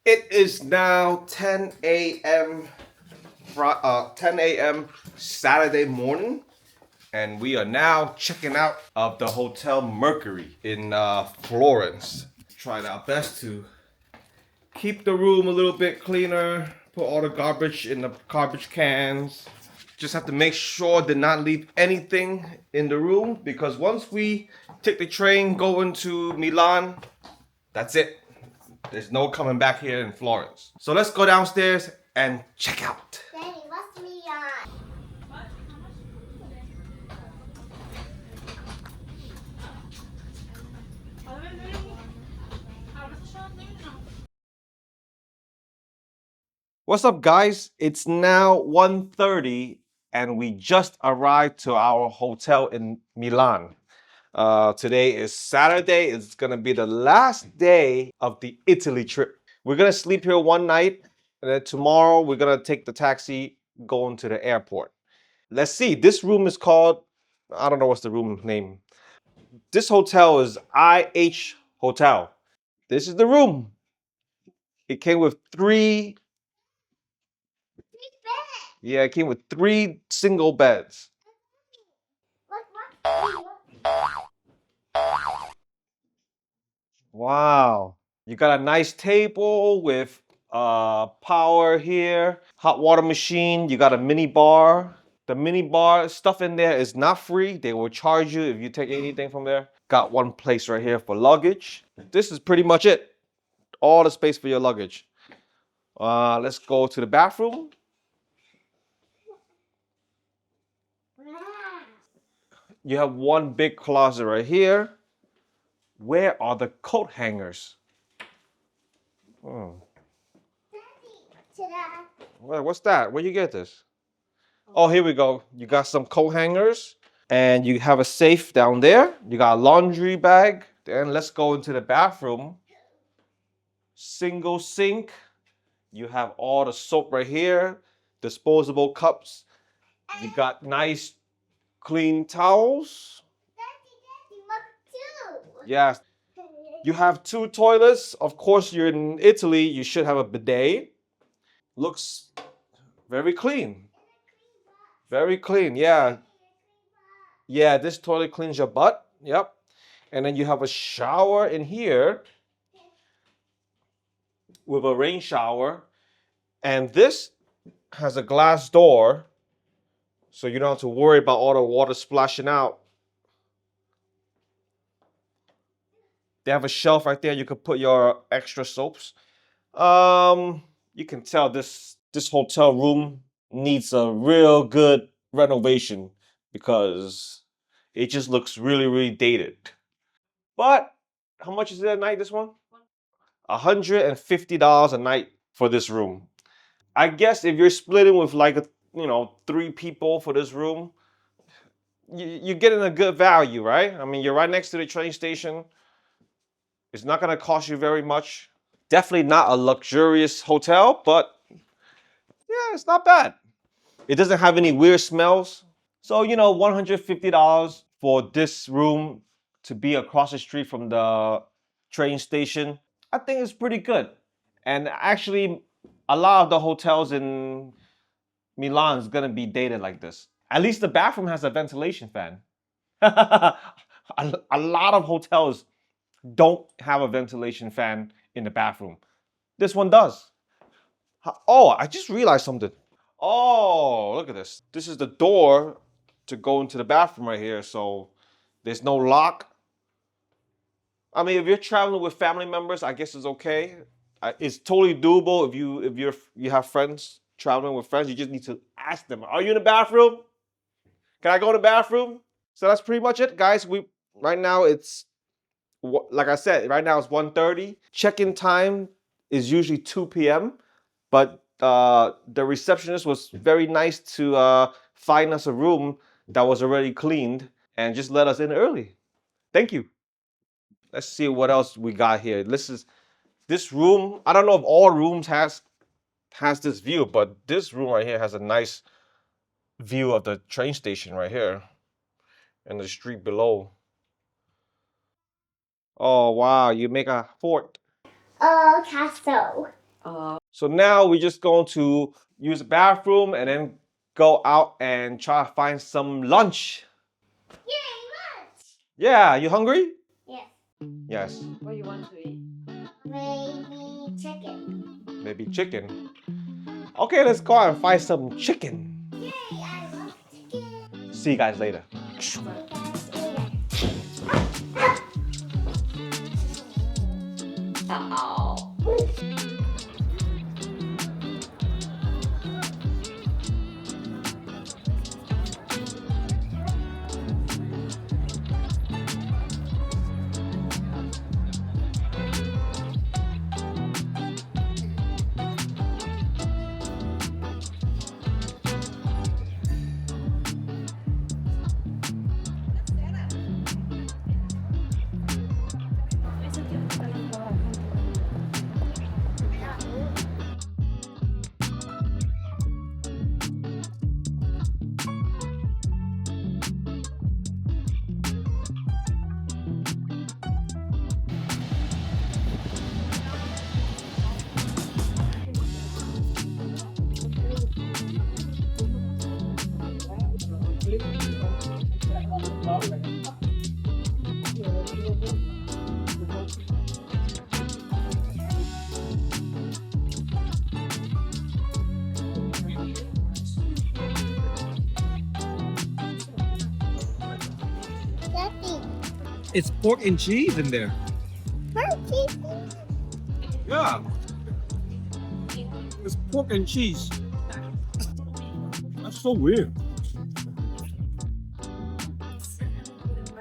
It is now 10 a.m. 10 a.m. Saturday morning, and we are now checking out of the Hotel Mercury in Florence. Tried our best to keep the room a little bit cleaner, put all the garbage in the garbage cans. Just have to make sure to not leave anything in the room because once we take the train going to Milan, that's it. There's no coming back here in Florence. So let's go downstairs and check out. Daddy, what's me on? What's up, guys? It's now 1:30 and we just arrived to our hotel in Milan. Today is Saturday. It's gonna be the last day of the Italy trip. We're gonna sleep here one night, and then tomorrow we're gonna take the taxi going to the airport. Let's see. This room is called, I don't know what's the room name. This hotel is IH Hotel. This is the room. It came with three, yeah, it came with three single beds. Wow. You got a nice table with power here, hot water machine. You got a mini bar. The mini bar stuff in there is not free. They will charge you if you take anything from there. Got one place right here for luggage. This is pretty much it. All the space for your luggage. Let's go to the bathroom. You have one big closet right here. Where are the coat hangers? Oh. What's that? Where you get this? Oh, here we go. You got some coat hangers and you have a safe down there. You got a laundry bag. Then let's go into the bathroom. Single sink. You have all the soap right here. Disposable cups. You got nice clean towels. Yes. You have two toilets. Of course, you're in Italy. You should have a bidet. Looks very clean. Very clean. Yeah. Yeah, this toilet cleans your butt. Yep. And then you have a shower in here with a rain shower. And this has a glass door, so you don't have to worry about all the water splashing out. They have a shelf right there. You could put your extra soaps. You can tell this hotel room needs a real good renovation because it just looks really, really dated. But how much is it a night, this one? $150 a night for this room. I guess if you're splitting with like three people for this room, you're getting a good value, right? I mean, you're right next to the train station. It's not gonna cost you very much. Definitely not a luxurious hotel, but yeah, it's not bad. It doesn't have any weird smells. So, $150 for this room to be across the street from the train station, I think it's pretty good. And actually, a lot of the hotels in Milan is gonna be dated like this. At least the bathroom has a ventilation fan. A lot of hotels don't have a ventilation fan in the bathroom. This one does. Oh, I just realized something. Oh, look at this. This is the door to go into the bathroom right here. So there's no lock. I mean, if you're traveling with family members, I guess it's okay. It's totally doable if you have friends traveling with friends. You just need to ask them, "Are you in the bathroom? Can I go in the bathroom?" So that's pretty much it, guys. We right now it's like I said, right now it's 1:30. Check-in time is usually 2 p.m. But the receptionist was very nice to find us a room that was already cleaned and just let us in early. Thank you. Let's see what else we got here. This room. I don't know if all rooms has this view, but this room right here has a nice view of the train station right here and the street below. Oh wow, you make a fort. Oh, castle. So now we're just going to use the bathroom and then go out and try to find some lunch. Yay, lunch! Yeah, you hungry? Yes. Yes. What do you want to eat? Maybe chicken. Maybe chicken. Okay, let's go out and find some chicken. Yay, I love chicken. See you guys later. See you guys later. Oh. Daddy, It's pork and cheese in there. turkey. Yeah. It's pork and cheese. That's so weird.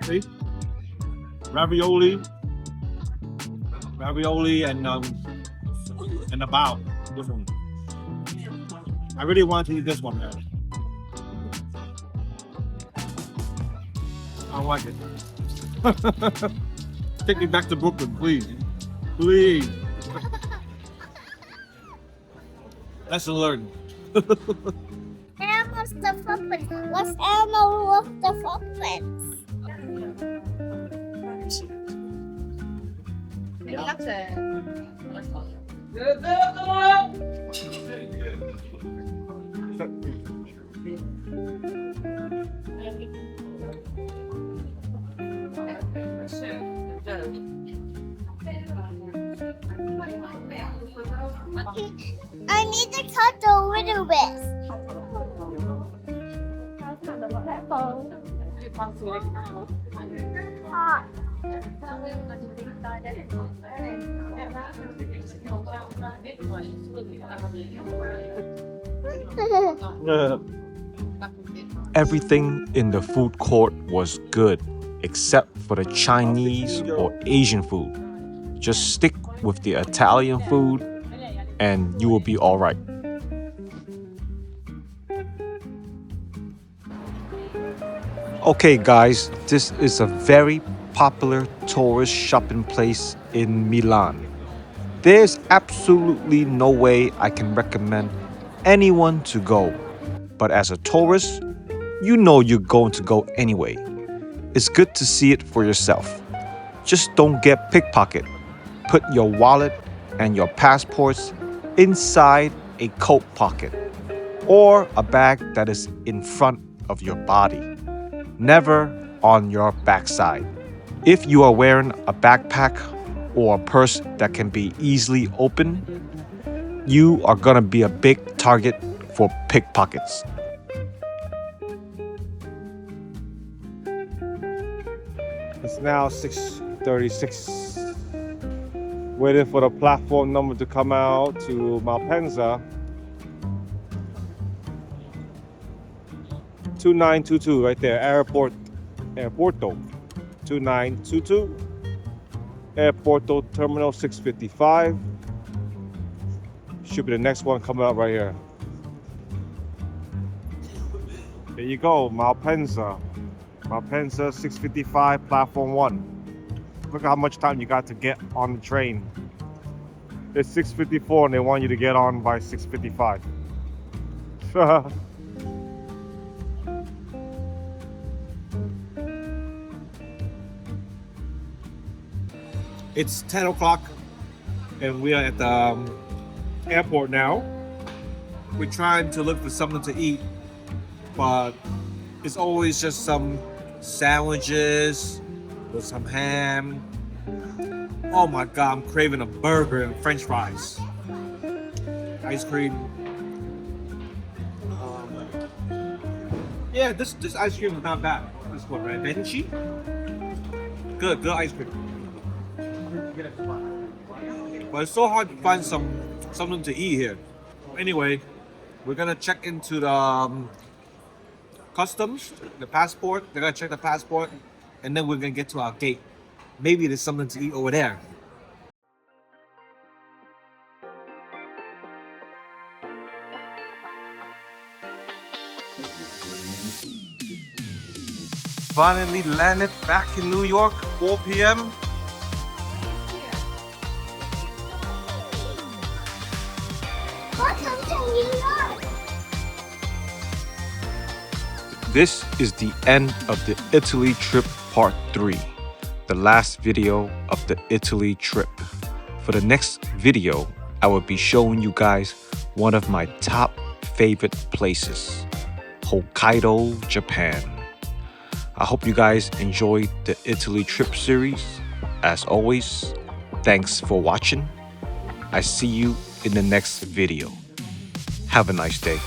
See? Ravioli and a bao. This one. I really want to eat this one, man. I like it. Take me back to Brooklyn, please. Please. Lesson learned. Elmo's the footprints. What's Elmo with the footprints? I need to cut a little bit. Hot. Everything in the food court was good, except for the Chinese or Asian food. Just stick with the Italian food and you will be all right. Okay guys, this is a very popular tourist shopping place in Milan. There's absolutely no way I can recommend anyone to go. But as a tourist, you know you're going to go anyway. It's good to see it for yourself. Just don't get pickpocketed. Put your wallet and your passports inside a coat pocket or a bag that is in front of your body. Never on your backside. If you are wearing a backpack or a purse that can be easily opened, you are gonna be a big target for pickpockets. It's now 6:36. Waiting for the platform number to come out to Malpensa. 2922 right there, Airporto. 2922. Airporto Terminal 655. Should be the next one coming up right here. There you go, Malpensa. Malpensa 655, platform 1. Look how much time you got to get on the train. It's 6:54 and they want you to get on by 6:55. It's 10 o'clock and we are at the airport now. We're trying to look for something to eat, but it's always just some sandwiches with some ham. Oh my god, I'm craving a burger and french fries. Ice cream. Yeah, this ice cream is not bad. This one, right? Venti? Good ice cream. But it's so hard to find something to eat here. Anyway, we're gonna check into the customs, the passport. They're gonna check the passport, and then we're gonna get to our gate. Maybe there's something to eat over there. Finally landed back in New York, 4 p.m. Welcome to New York. This is the end of the Italy trip part 3, the last video of the Italy trip. For the next video, I will be showing you guys one of my top favorite places, Hokkaido, Japan. I hope you guys enjoyed the Italy trip series. As always, thanks for watching. I see you in the next video. Have a nice day.